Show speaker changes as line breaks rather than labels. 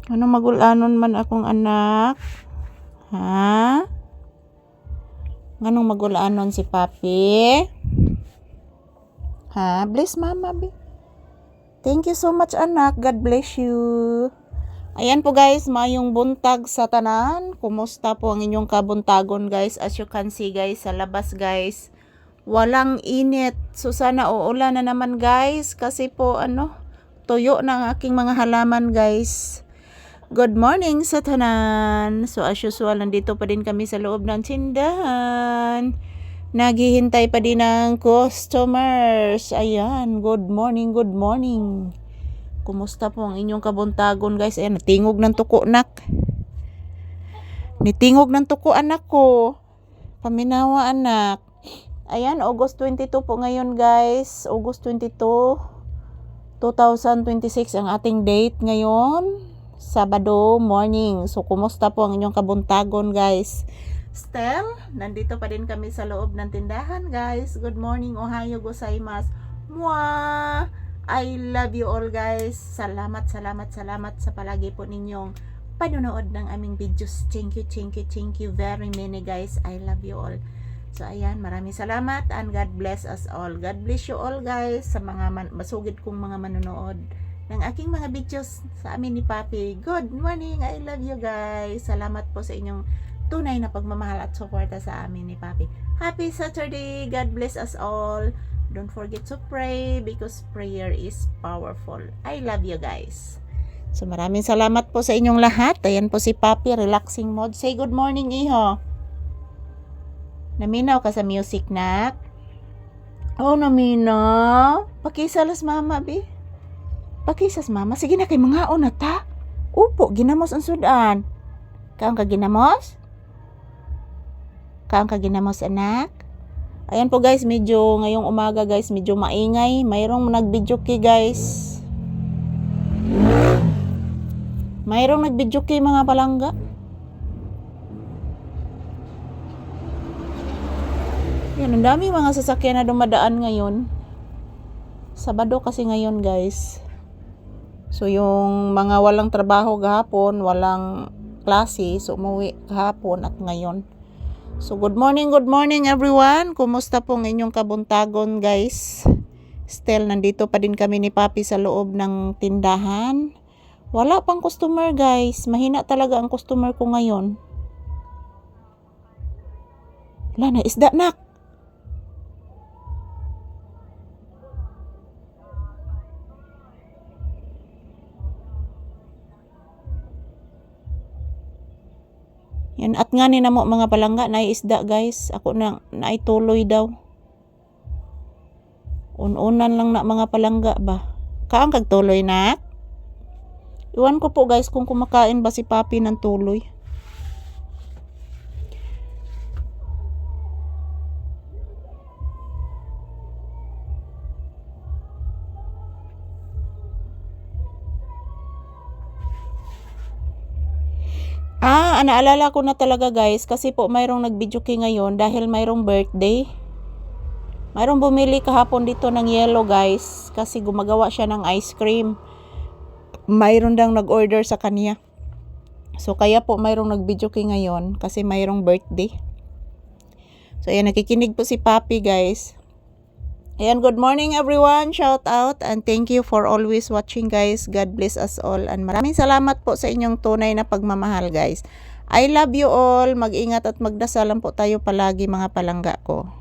Ano magulanon man akong anak? Ha? Nganong magulanon si Papi? Ha? Bless mama, be. Thank you so much, anak. God bless you. Ayan po guys, mayong buntag sa tanan. Kumusta po ang inyong kabuntagon guys? As you can see guys, sa labas guys, walang init. So sana uulan na naman guys, kasi po tuyo ng aking mga halaman guys. Good morning sa tanan. So as usual, nandito pa din kami sa loob ng tindahan. Naghihintay pa din ng customers. Ayan, good morning, good morning. Kumusta po ang inyong kabuntagon guys? Ayan, natingog ng tuko nak. Nitingog ng tuko anak ko. Paminawa anak. Ayan, August 22 po ngayon guys. August 22, 2026 ang ating date ngayon. Sabado morning. So, kumusta po ang inyong kabuntagon guys? Still, nandito pa din kami sa loob ng tindahan guys. Good morning, ohayo gozaimasu. Mwah! I love you all guys. Salamat sa palagi po ninyong panonood ng aming videos. Thank you very many guys. I love you all. So ayan, maraming salamat and God bless us all. God bless you all guys sa mga masugid kong mga manonood ng aking mga videos sa amin ni Papi. Good morning. I love you guys. Salamat po sa inyong tunay na pagmamahal at suporta sa amin ni Papi. Happy Saturday. God bless us all. Don't forget to pray because prayer is powerful. I love you guys. So maraming salamat po sa inyong lahat. Ayan po si Papi, relaxing mode. Say good morning, iho. Naminaw ka sa music, nak? Oh, naminaw. Pakisalas mama, bi. Pakisas mama. Sige na kay mga na ta. Upo, ginamos ang sudan. Kaang ka ginamos? Kaang ka ginamos, anak? Ayan po guys, medyo ngayong umaga guys, medyo maingay. Mayroong nag-videoke guys. Mayroong nag-videoke mga palangga. Yan, ang dami mga sasakyan na dumadaan ngayon. Sabado kasi ngayon guys. So yung mga walang trabaho gahapon, walang klase, so umuwi gahapon at ngayon. So good morning everyone. Kumusta po ang inyong kabuntagon guys? Still nandito pa din kami ni Papi sa loob ng tindahan. Wala pang customer guys. Mahina talaga ang customer ko ngayon. Wala na isda nak. Yan, at nga ni namo mga palangga na isda guys. Ako na tuloy daw. Unan lang na mga palangga ba. Kaang kagtuloy na? Iwan ko po guys kung kumakain ba si Papi ng tuloy. Naalala ko na talaga guys, kasi po mayroong nag-videoke ngayon dahil mayroong birthday. Mayroong bumili kahapon dito ng yellow guys, kasi gumagawa siya ng ice cream. Mayroon dang nag-order sa kanya. So kaya po mayroong nag-videoke ngayon kasi mayroong birthday. So ayan, nakikinig po si Papi guys. Ayan, good morning everyone. Shout out and thank you for always watching guys. God bless us all and maraming salamat po sa inyong tunay na pagmamahal guys. I love you all. Mag-ingat at magdasalan po tayo palagi mga palangga ko.